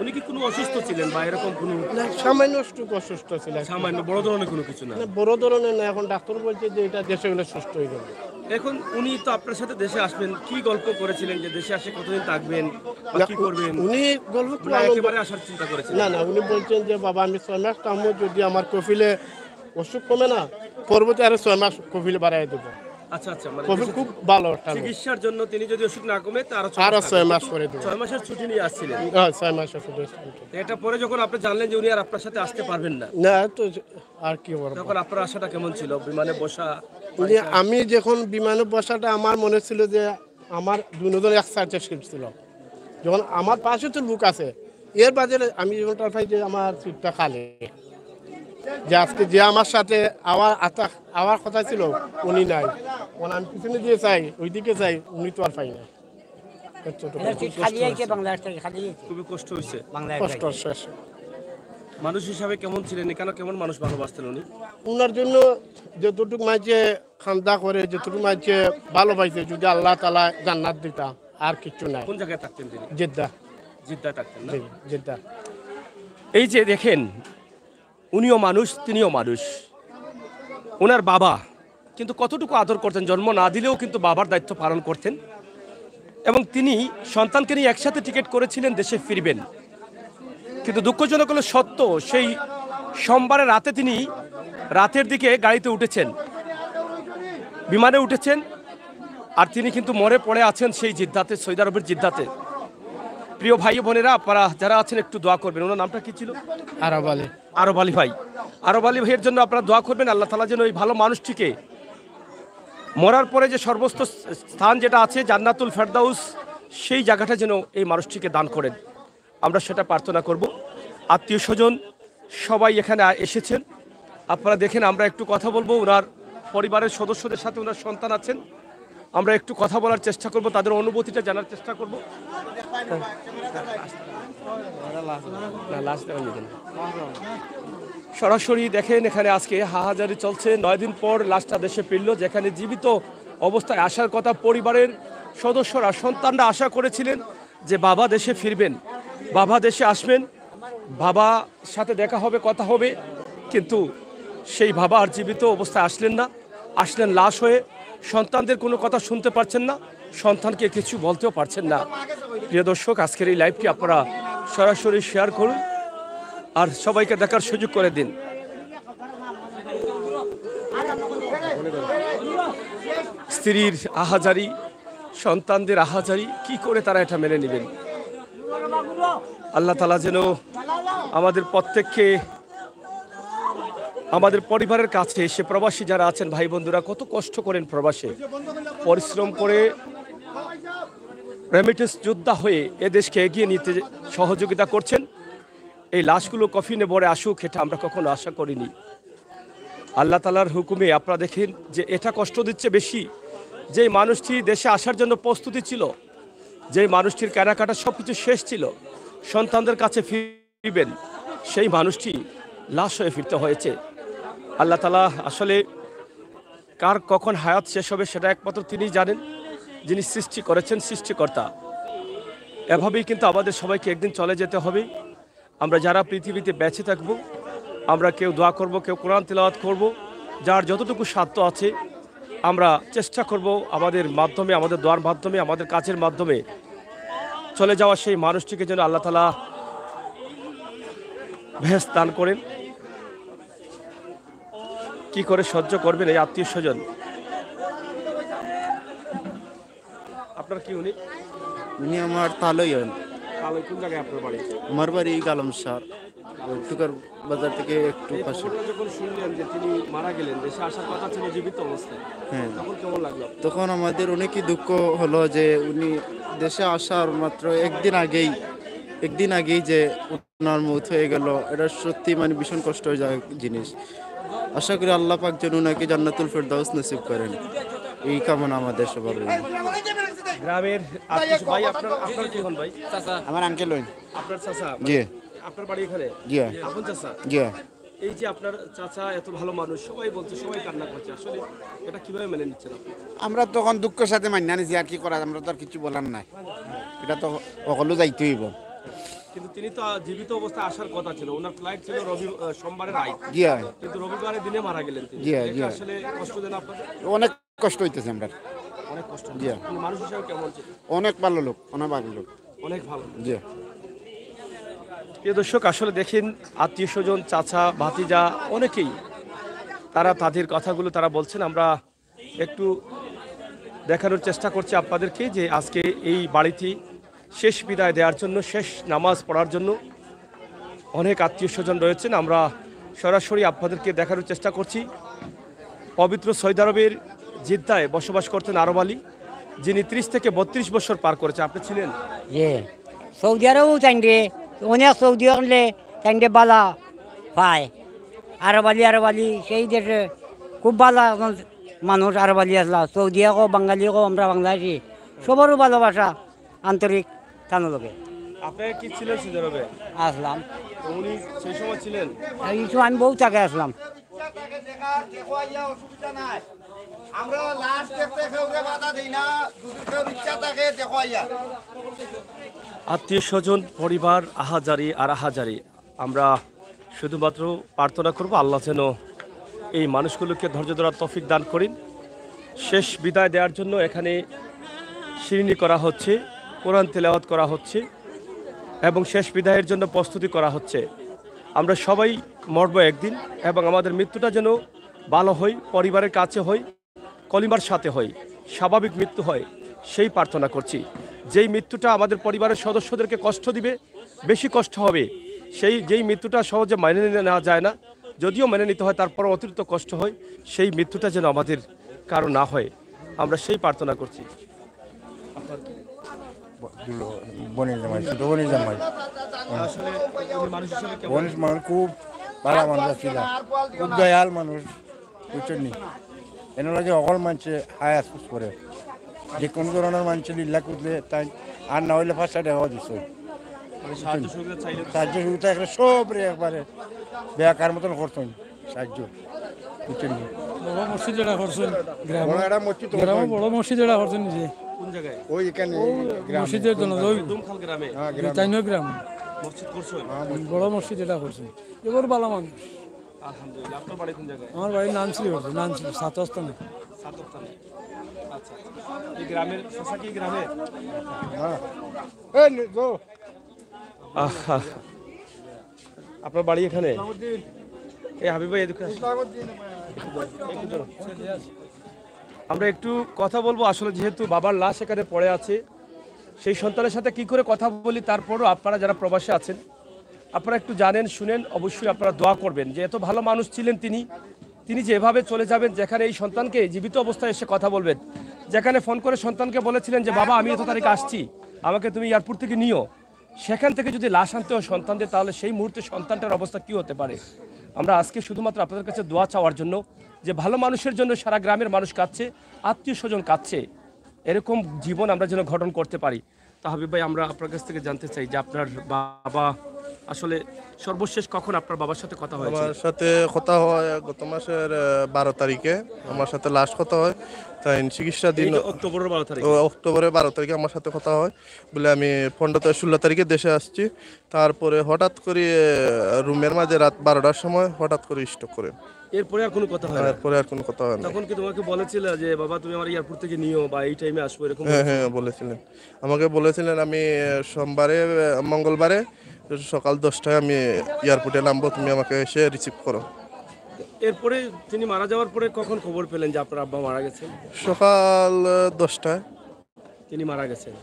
উনি কি কোনো অসুস্থ ছিলেন বা এরকম কোনো? সামান্য অসুস্থ ছিলেন। সামান্য, বড় ধরনের কোনো কিছু না? বড় ধরনের না। এখন ডাক্তার বলছে যে এটা দেশে গেলে সুস্থ হয়ে যাবে। এখন উনি তো আপনার সাথে দেশে আসবেন, কি গল্প করেছিলেন যে দেশে আসে কতদিন থাকবেন বা কি করবেন? উনি গল্প একেবারে আসার চিন্তা করেছেন? না, উনি বলছেন যে বাবা আমি 6 মাস থাকবো, যদি আমার কফিলে অসুখ কমে না, পরবর্তী আরো 6 মাস কফিলে বাড়াই দেবো। আচ্ছা, মানে কফিল খুব ভালো চিকিৎসার জন্য তিনি যদি অসুখ না কমে তার আরো 6 মাস করে দেবো। 6 মাসের ছুটি নিয়ে আসছিলেন? 6 মাসের ছুটি। এটা পরে যখন আপনি জানলেন যে উনি আর আপনার সাথে আসতে পারবেন না, তো আর কি বলবো, তখন আপনার আশাটা কেমন ছিল? বিমানে বসা? আমি যখন বিমানে বসাটা আমার মনে ছিল যে আমার দুজন একসাথে ছিল, যখন আমার পাশে তো লোক আছে এর বাদে আমি যেমনটা পাই যে আমার সিটটা খালি, যে আজকে যে আমার সাথে আওয়ার কথা ছিল উনি নাই, ওনা আমি পিছনে দিয়ে চাই ওইদিকে চাই, উনি তো আর পাই না। খুবই কষ্ট হয়েছে। কষ্ট শেষ। মানুষ হিসাবে কেমন ছিলেন, কেন কেমন মানুষ ভালোবাসতেন উনি? উনার জন্য যতটুকু মাঝে খান্দা করে, যতটুকু মাঝে ভালো পাইছে, যদি আল্লাহ তালা জান্নাত দিতা আর কিছু নাই। কোন জায়গায় থাকতেন তিনি? জেদ্দা। জিদ্দায় থাকতেন না? জি, জেদ্দা। এই যে দেখেন, উনিও মানুষ, তিনিও মানুষ। ওনার বাবা কিন্তু কতটুকু আদর করতেন, জন্ম না দিলেও কিন্তু বাবার দায়িত্ব পালন করতেন। এবং তিনি সন্তানকে নিয়ে একসাথে টিকিট করেছিলেন দেশে ফিরবেন, কিন্তু দুঃখজনক হলো সত্য, সেই সোমবারের রাতে তিনি রাতের দিকে গাড়িতে উঠেছেন, বিমানে উঠেছেন, আর তিনি কিন্তু মরে পড়ে আছেন সেই জিদ্দাতে, সৌদি আরবের জিদ্দাতে। প্রিয় ভাই বোনেরা, আপনারা যারা আছেন একটু দোয়া করবেন। ওনার নামটা কি ছিল? আরব আলী। আরব আলী ভাই। আরব আলী ভাইয়ের জন্য আপনারা দোয়া করবেন, আল্লাহ তাআলা যেন ওই ভালো মানুষটিকে মরার পরে যে সর্বোচ্চ স্থান যেটা আছে জান্নাতুল ফেরদাউস, সেই জায়গাটা যেন এই মানুষটিকে দান করেন, আমরা সেটা প্রার্থনা করব। আত্মীয় স্বজন সবাই এখানে এসেছেন, আপনারা দেখেন। আমরা একটু কথা বলবো ওনার পরিবারের সদস্যদের সাথে, ওনার সন্তান আছেন, আমরা একটু কথা বলার চেষ্টা করব, তাদের অনুভূতিটা জানার চেষ্টা করব। সরাসরি দেখেন এখানে আজকে হাহাজারি চলছে। 9 দিন পর লাশটা দেশে ফিরল, যেখানে জীবিত অবস্থায় আসার কথা। পরিবারের সদস্যরা, সন্তানরা আশা করেছিলেন যে বাবা দেশে ফিরবেন, বাবা দেশে আসবেন, বাবা সাথে দেখা হবে, কথা হবে, কিন্তু সেই বাবা আর জীবিত অবস্থায় আসলেন না, আসলেন লাশ হয়ে। সন্তানদের কোনো কথা শুনতে পারছেন না, সন্তানকে কিছু বলতেও পারছেন না। প্রিয় দর্শক, আজকের এই লাইভটি আপনারা সরাসরি শেয়ার করুন আর সবাইকে দেখার সুযোগ করে দিন। স্ত্রীর আহাজারি, সন্তানদের আহাজারি, কি করে তারা এটা মেনে নেবেন? আল্লাহ তাআলা যেন আমাদের প্রত্যেককে, আমাদের পরিবারের কাছে এসে, প্রবাসী যারা আছেন ভাই বন্ধুরা, কত কষ্ট করেন প্রবাসে, পরিশ্রম করে রেমিটেন্স যোদ্ধা হয়ে এ দেশকে এগিয়ে নিতে সহযোগিতা করছেন। এই লাশগুলো কফিনে ভরে আসুক, এটা আমরা কখনো আশা করিনি। আল্লাহ তাআলার হুকুমে আপনারা দেখেন যে এটা কষ্ট দিচ্ছে বেশি, যে মানুষটি দেশে আসার জন্য প্রস্তুতি ছিল, যে মানুষটির কেনাকাটা সব কিছু শেষ ছিল, সন্তানদের কাছে ফিরবেন, সেই মানুষটি লাশ হয়ে ফিরতে হয়েছে। আল্লাহ তাআলা আসলে কার কখন হায়াত শেষ হবে সেটা একমাত্র তিনিই জানেন, যিনি সৃষ্টি করেছেন, সৃষ্টিকর্তা। এভাবেই কিন্তু আমাদের সবাইকে একদিন চলে যেতে হবে। আমরা যারা পৃথিবীতে বেঁচে থাকব, আমরা কেউ দোয়া করব, কেউ কোরআন তিলাওয়াত করব, যার যতটুকু সাধ্য আছে আমরা চেষ্টা করব আমাদের মাধ্যমে, আমাদের দোয়ার মাধ্যমে, আমাদের কাজের মাধ্যমে চলে যাওয়া সেই মানুষটিকে যেন আল্লাহ তাআলা ভেস দান করেন। কি করে সহ্য করবেন এই আত্মীয় স্বজন? আপনার কি উনি? উনি আমার তালই হন। কোন জায়গায় আপনার বাড়ি? আমার বাড়ি গালমসার, টুকার বাজার থেকে একটু পাশে। যখন শুনলেন যে তিনি মারা গেলেন, দেশে আসার কথা ছিল জীবিত অবস্থায়, হ্যাঁ, তখন কেমন লাগলো? তখন আমাদের অনেকই দুঃখ হলো যে উনি দেশে আসার মাত্র একদিন আগেই যে ওনার মৌত হয়ে গেল। এটা সত্যি মানে ভীষণ কষ্ট হয়ে যায় জিনিস। আশা করি আল্লাহ পাক যেন ওনাকে জান্নাতুল ফেরদাউস নসিব করেন, এই কামনা আমাদের সবার। গ্রামের আত্মীয় ভাই, আপনার কি হন ভাই? চাচা। আমার আঙ্কেল হইন। আপনার চাচা? জি। আপনার বাড়ি এখানে? জি। আপন চাচা? জি। এই যে আপনার চাচা এত ভালো মানুষ, সবাই বলছে, সবাই কান্না করছে, আসলে এটা কিভাবে মেনে নিচ্ছেন আপনি? আমরা তখন দুঃখের সাথে মান্য নিছি, আর কি করা, আমরা তো আর কিছু বলার নাই, এটা তো সকলো যাইতে হইব। কিন্তু তিনি তো জীবিত অবস্থায় আসার কথা ছিল, ওনার ফ্লাইট ছিল সোমবারের রাত, জি হয়, কিন্তু রবিবারের দিনে মারা গেলেন তিনি। জি, জি। এটা আসলে কষ্ট দেন আপনাদের? অনেক কষ্ট হইতেছে আমরা, অনেক কষ্ট। জি। কিন্তু মানুষ হিসেবে কেমন ছিল? অনেক ভালো লোক, অনেক ভালো লোক, অনেক ভালো। জি। প্রিয় দর্শক, আসলে দেখেন আত্মীয় স্বজন, চাচা, ভাতিজা, অনেকেই তারা তাদের কথাগুলো তারা বলছেন। আমরা একটু দেখানোর চেষ্টা করছি আপনাদেরকে যে আজকে এই বাড়িটি শেষ বিদায় দেওয়ার জন্য, শেষ নামাজ পড়ার জন্য অনেক আত্মীয় স্বজন রয়েছেন। আমরা সরাসরি আপনাদেরকে দেখানোর চেষ্টা করছি। পবিত্র সৌদি আরবের জিদ্দায় বসবাস করতেন আরব আলী, যিনি 30 থেকে 32 বছর পার করেছে। আপনি ছিলেন? সৌদি আরবও চাইন রে, অনেক সৌদি হলে তাইলে বালা পায় আরবালি সেই দেশে খুব ভালো মানুষ আরবালি আসলা সৌদি হোক বাঙালি হোক আমরা বাংলাদেশি সবারও ভালোবাসা আন্তরিক টানো লোকে আপনি কি ছিলেন সৌদি আরবে? আসলাম উনি সেই সময় ছিলেন? এই সময় আমি বহুত আগে আসলাম। আত্মীয় স্বজন পরিবার আহাজারি আর আহাজারি, আমরা শুধুমাত্র প্রার্থনা করব আল্লাহ যেন এই মানুষগুলোকে ধৈর্য ধরার তৌফিক দান করেন। শেষ বিদায় দেওয়ার জন্য এখানে শিরনি করা হচ্ছে, কোরআন তেলাওয়াত করা হচ্ছে এবং শেষ বিদায়ের জন্য প্রস্তুতি করা হচ্ছে। আমরা সবাই মরব একদিন এবং আমাদের মৃত্যুটা যেন ভালো হয়, পরিবারের কাছে হয়, কলিমার সাথে হয়, স্বাভাবিক মৃত্যু হয়, সেই প্রার্থনা করছি। যেই মৃত্যুটা আমাদের পরিবারের সদস্যদেরকে কষ্ট দিবে, বেশি কষ্ট হবে, যেই মৃত্যুটা সহজে মেনে নেওয়া যায় না, যদিও মেনে নিতে হয় তারপর অতিরিক্ত কষ্ট হয়, সেই মৃত্যুটা যেন আমাদের কারো না হয়, আমরা সেই প্রার্থনা করছি। বনির জামাই, ছোট বনির জামাই বনির মানুষ খুব ভালো মানুষ ছিল, খুব দয়াল মানুষ, বুঝছেন নি? এনার লাগে অকল মানুষে হায় আফসোস করে, যে কোনো ধরনের মানুষের লিল্লা করলে তাই আর না হইলে 5 টাকা দিচ্ছে সাহায্য সুবিধা একটা সব রে একবারে বেকার মতন করতেন সাহায্য, বুঝছেন নি? বড় মসজিদ যেটা করছেন গ্রামে বড় মসজিদ যেটা করছেন নিজে কোন জায়গায়? ওই এখানে মসজিদের জন্য দুমখাল গ্রামে গ্রাম মসজিদ করছো? বড় মসজিদ যেটা করছেন এবার ভালো মানুষ। আলহামদুলিল্লাহ। আপনার বাড়ি কোন জায়গায়? আমার বাড়ি নানসিরি করছে, নানসিরি সাতস্থানে। আচ্ছা, এই গ্রামের শশা কি গ্রামে? আপনার বাড়ি এখানে? এই হাবিব ভাই এদিকে আসুন। আমরা একটু কথা বলবো, আসলে যেহেতু বাবার লাশ এখানে পড়ে আছে, সেই সন্তানের সাথে কি করে কথা বলি, তারপরও আপনারা যারা প্রবাসে আছেন আপনারা একটু জানেন শুনেন, অবশ্যই আপনারা দোয়া করবেন যে এত ভালো মানুষ ছিলেন তিনি যেভাবে চলে যাবেন, যেখানে এই সন্তানকে জীবিত অবস্থায় এসে কথা বলবেন, যেখানে ফোন করে সন্তানকে বলেছিলেন যে বাবা আমি এত তারিখ আসছি, আমাকে তুমি এয়ারপোর্ট থেকে নিও, সেখান থেকে যদি লাশ আনতে হয় সন্তানদের, তাহলে সেই মুহূর্তে সন্তানটার অবস্থা কি হতে পারে। আমরা আজকে শুধুমাত্র আপনাদের কাছে দোয়া চাওয়ার জন্য, যে ভালো মানুষের জন্য সারা গ্রামের মানুষ কাঁদছে, আত্মীয় স্বজন কাঁদছে, এরকম জীবন আমরা যেন গঠন করতে পারি। তা হাবিব ভাই, আমরা আপনার কাছ থেকে জানতে চাই যে আপনার বাবা আসলে সর্বশেষ কখন আপনার বাবার সাথে কথা হয়েছে? আমার সাথে কথা হয় গত মাসের 12 তারিখে, আমার সাথে লাস্ট কথা হয়। তাই চিকিৎসা দিন অক্টোবরের 12 তারিখ, অক্টোবরের 12 তারিখে আমার সাথে কথা হয় বলে আমি 16 তারিখে দেশে আসছি। তারপরে হঠাৎ করে রুমের মাঝে রাত 12টার সময় হঠাৎ করে স্ট্রোক করে। এরপরে আর কোনো কথা হয় না? এরপরে আর কোনো কথা হয় না। তখন কি তোমাকে বলেছিল যে বাবা তুমি আমার এয়ারপোর্ট থেকে নিও বা এই টাইমে আসবো এরকম? হ্যাঁ বলেছিলেন, আমাকে বলেছিলেন আমি সোমবারে মঙ্গলবারে সকাল 10টায় আমি এয়ারপোর্টে নামবো, তুমি আমাকে এসে রিসিভ করো। এরপরে তিনি মারা যাওয়ার পরে কখন খবর পেলেন যে আপনার আব্বা মারা গেছেন? সকাল 10টায় তিনি মারা গেছেন।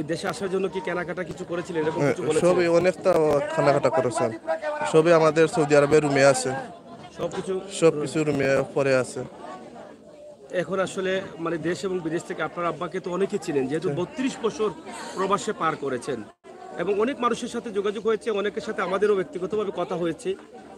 এই দেশে আসার জন্য কি কেনাকাটা কিছু করেছিলেন? এরকম কিছু বলেছিলেন? সবই অনেকটা কেনাকাটা করেছেন, সবই আমাদের সৌদি আরবের রুমে আছে, সবকিছু রুমে পরে আছে। এখন আসলে মানে দেশ এবং বিদেশ থেকে আপনার আব্বাকে তো অনেকে ছিলেন, যেহেতু 32 বছর প্রবাসে পার করেছেন এবং অনেক মানুষের সাথে যোগাযোগ হয়েছে, অনেকের সাথে আমাদেরও ব্যক্তিগতভাবে কথা হয়েছে,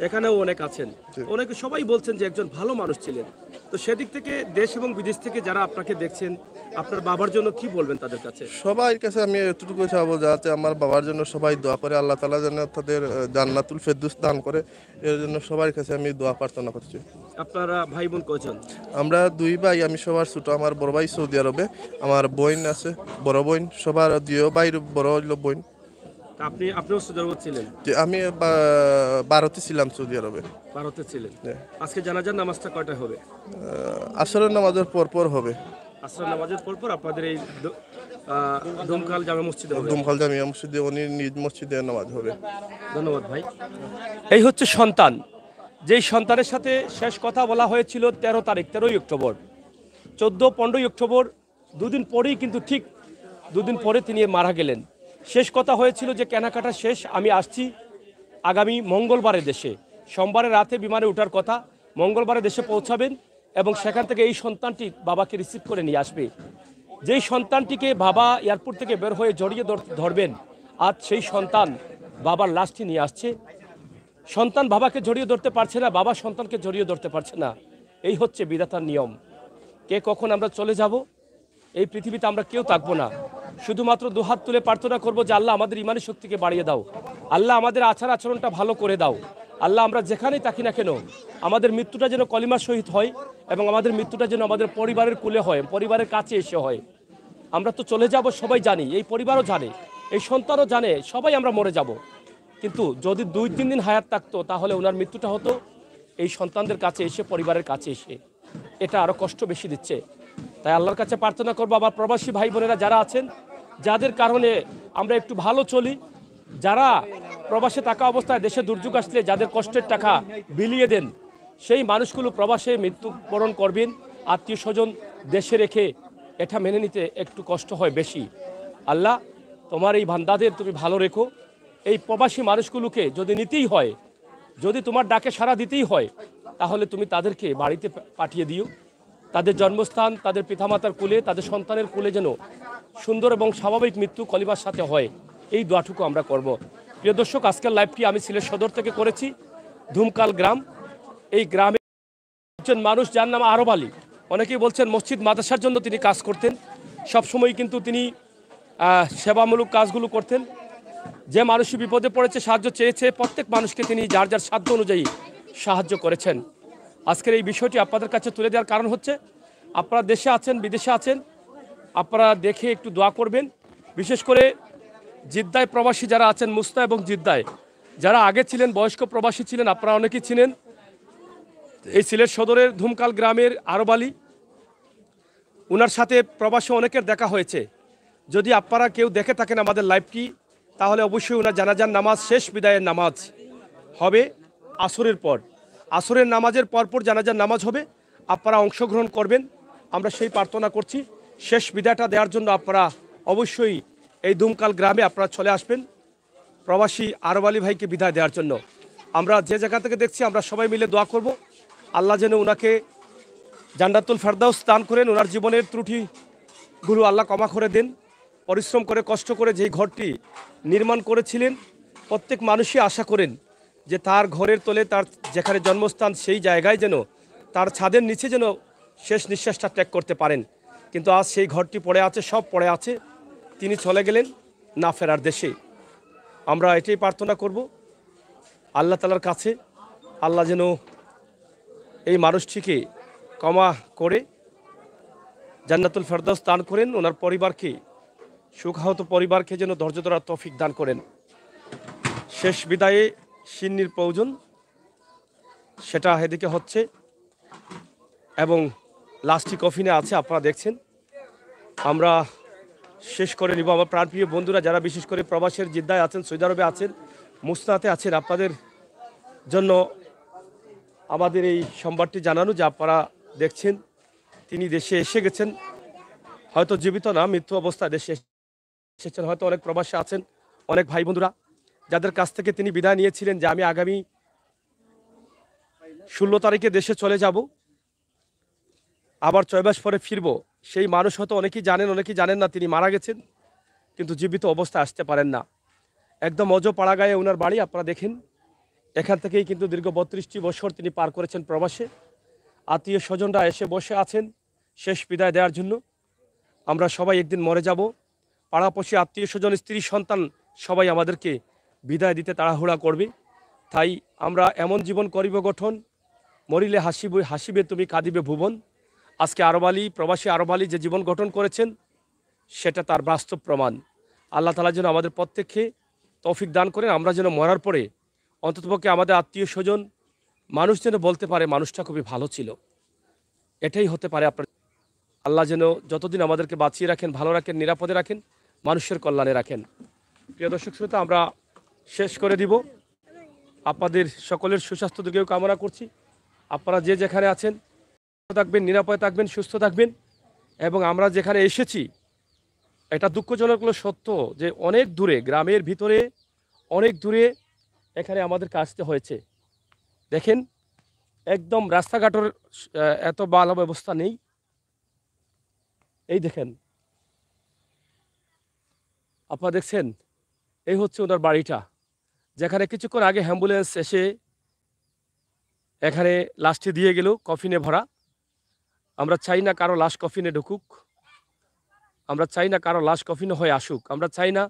এখানেও অনেক আছেন, অনেকে সবাই বলছেন যে একজন ভালো মানুষ ছিলেন। তো সেদিক থেকে দেশ এবং বিদেশ থেকে যারা আপনাকে দেখছেন, আপনার বাবার জন্য কি বলবেন তাদের কাছে? সবার কাছে আমি এতটুকু চাবো যাতে আমার বাবার জন্য সবাই দোয়া করে, আল্লাহ তাআলা যেন তাদের জান্নাতুল ফেরদৌস দান করে, এর জন্য সবার কাছে আমি দোয়া প্রার্থনা করছি। আপনারা ভাই বোন কয়জন? আমরা 2 ভাই, আমি সবার ছোট, আমার বড় ভাই সৌদি আরবে, আমার বোন আছে বড় বোন, সবার 2 ভাই বড় হইল বোন। আপনিও সৌদি আরবে ছিলেন? যে আমি ভারতে ছিলাম, সৌদি আরবে। ভারতে ছিলেন। আজকে জানাজার নামাজটা কয়টা হবে? আসরের নামাজের পর হবে। আসরের নামাজের পর আপনাদের এই দুমখাল জামে মসজিদে হবে? দুমখাল জামিয়া মসজিদে, উনি নিজ মসজিদে নামাজ হবে। ধন্যবাদ ভাই। এই হচ্ছে সন্তান, যেই সন্তানের সাথে শেষ কথা বলা হয়েছিল 13ই অক্টোবর, 14-15 অক্টোবর, দুদিন পরেই কিন্তু ঠিক দুদিন পরে তিনি মারা গেলেন। শেষ কথা হয়েছিল যে কেনাকাটা শেষ, আমি আসছি আগামী মঙ্গলবারে দেশে, সোমবারে রাতে বিমানে ওঠার কথা, মঙ্গলবারে দেশে পৌঁছাবেন এবং সেখান থেকে এই সন্তানটি বাবাকে রিসিভ করে নিয়ে আসবে। যেই সন্তানটিকে বাবা এয়ারপোর্ট থেকে বের হয়ে জড়িয়ে ধরবেন, আজ সেই সন্তান বাবার লাশটি নিয়ে আসছে। সন্তান বাবাকে জড়িয়ে ধরতে পারছে না, বাবা সন্তানকে জড়িয়ে ধরতে পারছে না। এই হচ্ছে বিধাতার নিয়ম। কে কখন আমরা চলে যাব, এই পৃথিবীতে আমরা কেউ থাকবো না। শুধুমাত্র দুহাত তুলে প্রার্থনা করবো যে আল্লাহ আমাদের ইমানি শক্তিকে বাড়িয়ে দাও, আল্লাহ আমাদের আচার আচরণটা ভালো করে দাও, আল্লাহ আমরা যেখানেই থাকি না কেন আমাদের মৃত্যুটা যেন কলিমার সহিত হয় এবং আমাদের মৃত্যুটা যেন আমাদের পরিবারের কুলে হয়, পরিবারের কাছে এসে হয়। আমরা তো চলে যাব সবাই জানি, এই পরিবারও জানে, এই সন্তানও জানে, সবাই আমরা মরে যাব। কিন্তু যদি 2-3 দিন হায়াত থাকতো তাহলে ওনার মৃত্যুটা হতো এই সন্তানদের কাছে এসে, পরিবারের কাছে এসে। এটা আরও কষ্ট বেশি দিচ্ছে। তাই আল্লাহর কাছে প্রার্থনা করবো আমার প্রবাসী ভাই বোনেরা যারা আছেন, যাদের কারণে আমরা একটু ভালো চলি, যারা প্রবাসে থাকা অবস্থায় দেশে দুর্যোগ আসলে যাদের কষ্টের টাকা বিলিয়ে দেন, সেই মানুষগুলো প্রবাসে মৃত্যুবরণ করবেন, আত্মীয় স্বজন দেশে রেখে। এটা মেনে নিতে একটু কষ্ট হয় বেশি। আল্লাহ তোমার এই বান্দাদের তুমি ভালো রেখো। এই প্রবাসী মানুষগুলোকে যদি নিতেই হয়, যদি তোমার ডাকে সাড়া দিতেই হয়, তাহলে তুমি তাদেরকে বাড়িতে পাঠিয়ে দিও। তাদের জন্মস্থান, তাদের পিতামাতার কুলে, তাদের সন্তানের কুলে যেন সুন্দর এবং স্বাভাবিক মৃত্যু কলিবার সাথে হয়, এই দোয়াটুকু আমরা করব। প্রিয় দর্শক, আজকের লাইভটি আমি সিলেট সদর থেকে করেছি, ধুমকাল গ্রাম। এই গ্রামে একজন মানুষ যার নাম আরব আলী। অনেকেই বলছেন মসজিদ মাদ্রাসার জন্য তিনি কাজ করতেন, সবসময় কিন্তু তিনি সেবামূলক কাজগুলো করতেন। যে মানুষই বিপদে পড়েছে, সাহায্য চেয়েছে, প্রত্যেক মানুষকে তিনি যার যার সাধ্য অনুযায়ী সাহায্য করেছেন। আজকের এই বিষয়টি আপনাদের কাছে তুলে দেওয়ার কারণ হচ্ছে, আপনারা দেশে আছেন, বিদেশে আছেন, আপনারা দেখে একটু দোয়া করবেন। বিশেষ করে জিদ্দায় প্রবাসী যারা আছেন, মুস্তা এবং জিদ্দায় যারা আগে ছিলেন, বয়স্ক প্রবাসী ছিলেন, আপনারা অনেকেই ছিলেন। এই সিলেট সদরের ধুমকাল গ্রামের আরব আলী, ওনার সাথে প্রবাসী অনেকের দেখা হয়েছে। যদি আপনারা কেউ দেখে থাকেন আমাদের লাইভটি, তাহলে অবশ্যই ওনার জানাজার নামাজ, শেষ বিদায়ের নামাজ হবে আসরের পর। আসরের নামাজের পরপর জানাজার নামাজ হবে, আপনারা অংশগ্রহণ করবেন। আমরা সেই প্রার্থনা করছি, শেষ বিদায়টা দেওয়ার জন্য আপনারা অবশ্যই এই ধুমকাল গ্রামে আপনারা চলে আসবেন, প্রবাসী আরব আলী ভাইকে বিদায় দেওয়ার জন্য। আমরা যে জায়গা থেকে দেখছি, আমরা সবাই মিলে দোয়া করব আল্লাহ যেন ওনাকে জান্নাতুল ফেরদাউস দান করেন, ওনার জীবনের ত্রুটিগুলো আল্লাহ ক্ষমা করে দেন। পরিশ্রম করে, কষ্ট করে যেই ঘরটি নির্মাণ করেছিলেন, প্রত্যেক মানুষই আশা করেন যে তার ঘরের তলে, তার যেখানে জন্মস্থান, সেই জায়গায় যেন তার ছাদের নিচে যেন শেষ নিঃশ্বাসটা ত্যাগ করতে পারেন। কিন্তু আজ সেই ঘরটি পড়ে আছে, সব পড়ে আছে, তিনি চলে গেলেন না ফেরার দেশে। আমরা এটাই প্রার্থনা করব আল্লাহ তাআলার কাছে, আল্লাহ যেন এই মানুষটিকে ক্ষমা করে জান্নাতুল ফেরদাউস দান করেন, ওনার পরিবারকে, সুখাহত পরিবারকে যেন ধৈর্য ধরার তৌফিক দান করেন। শেষ বিদায়ে সিন্নির প্রয়োজন, সেটা এদিকে হচ্ছে এবং লাস্টটি কফিনে আছে, আপনারা দেখছেন। আমরা শেষ করে নিব। আমার প্রাণপ্রিয় বন্ধুরা যারা বিশেষ করে প্রবাসের জিদ্দায় আছেন, সৌদি আরবে আছেন, মুসনাতে আছেন, আপনাদের জন্য আমাদের এই সংবাদটি জানানো যে আপনারা দেখছেন তিনি দেশে এসে গেছেন, হয়তো জীবিত না, মৃত্যু অবস্থায় দেশে এসেছেন। হয়তো অনেক প্রবাসে আছেন, অনেক ভাই বন্ধুরা যাদের কাছ থেকে তিনি বিদায় নিয়েছিলেন যে আমি আগামী 16 তারিখে দেশে চলে যাব, আবার 6 মাস পরে ফিরবো। সেই মানুষ হয়তো অনেকেই জানেন, অনেকেই জানেন না, তিনি মারা গেছেন কিন্তু জীবিত অবস্থায় আসতে পারেন না। একদম অজপাড়া গায়ে ওনার বাড়ি, আপনারা দেখেন। এখান থেকেই কিন্তু দীর্ঘ 32টি বছর তিনি পার করেছেন প্রবাসে। আত্মীয় স্বজনরা এসে বসে আছেন শেষ বিদায় দেওয়ার জন্য। আমরা সবাই একদিন মরে যাব, পাড়াপড়শি, আত্মীয় স্বজন, স্ত্রী, সন্তান সবাই আমাদেরকে বিদায় দিতে তাড়াহুড়া করবে। তাই আমরা এমন জীবন করিব গঠন, মরিলে হাসিবে তুমি, কাঁদিবে ভুবন। আজকে আরব আলী, প্রবাসী আরব আলী যে জীবন গঠন করেছেন, সেটা তার বাস্তব প্রমাণ। আল্লাহ তাআলা যেন আমাদের প্রত্যেককে তৌফিক দান করেন, আমরা যেন মরার পরে অন্ততপক্ষে আমাদের আত্মীয় স্বজন, মানুষ যেন বলতে পারে মানুষটা খুবই ভালো ছিল। এটাই হতে পারে আপনার। আল্লাহ যেন যতদিন আমাদেরকে বাঁচিয়ে রাখেন, ভালো রাখেন, নিরাপদে রাখেন, মানুষের কল্যাণে রাখেন। প্রিয় দর্শক শ্রোতা, আমরা শেষ করে দিব। আপনাদের সকলের সুস্বাস্থ্য দীর্ঘায়ু কামনা করছি। আপনারা যে যেখানে আছেন থাকবেন, নিরাপদে থাকবেন, সুস্থ থাকবেন। এবং আমরা যেখানে এসেছি, এটা দুঃখজনক হলো সত্য যে অনেক দূরে, গ্রামের ভিতরে অনেক দূরে এখানে আমাদেরকে আসতে হয়েছে। দেখেন, একদম রাস্তাঘাটের এত ভালো ব্যবস্থা নেই। এই দেখেন, আপনারা দেখছেন, এই হচ্ছে ওনার বাড়িটা। যেখানে কিছুক্ষণ আগে অ্যাম্বুলেন্স এসে এখানে লাশটি দিয়ে গেল কফিনে ভরা। আমরা চাই না কারো লাশ কফিনে ঢুকুক, আমরা চাই না কারো লাশ কফিনে হয়ে আসুক, আমরা চাই না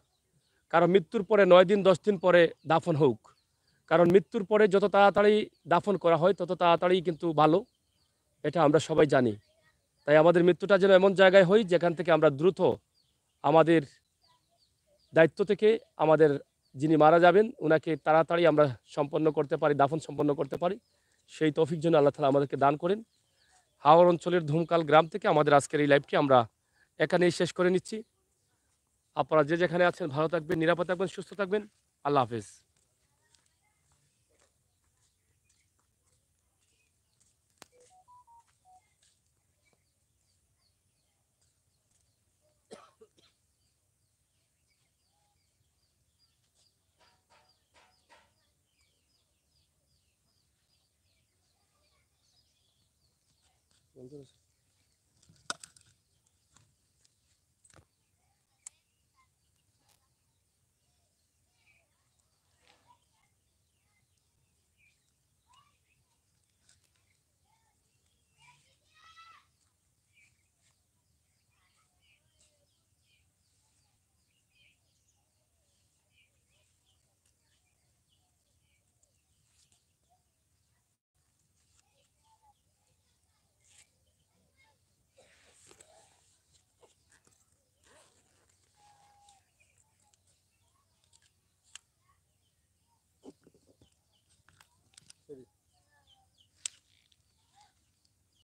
কারো মৃত্যুর পরে 9 দিন 10 দিন পরে দাফন হোক। কারণ মৃত্যুর পরে যত তাড়াতাড়ি দাফন করা হয় তত তাড়াতাড়ি কিন্তু ভালো, এটা আমরা সবাই জানি। তাই আমাদের মৃত্যুটা যেন এমন জায়গায় হয় যেখান থেকে আমরা দ্রুত আমাদের দায়িত্ব থেকে আমাদের যিনি মারা যাবেন ওনাকে তাড়াতাড়ি আমরা সম্পন্ন করতে পারি, দাফন সম্পন্ন করতে পারি। সেই তৌফিক যেন আল্লাহ তাআলা আমাদেরকে দান করেন। হাওড় অঞ্চলের ধুমকাল গ্রাম থেকে আমাদের আজকের এই লাইভটি আমরা এখানেই শেষ করে নিচ্ছি। আপনারা যে যেখানে আছেন ভালো থাকবেন, নিরাপদ থাকবেন, সুস্থ থাকবেন। আল্লাহ হাফেজ। বন্ধ আছে।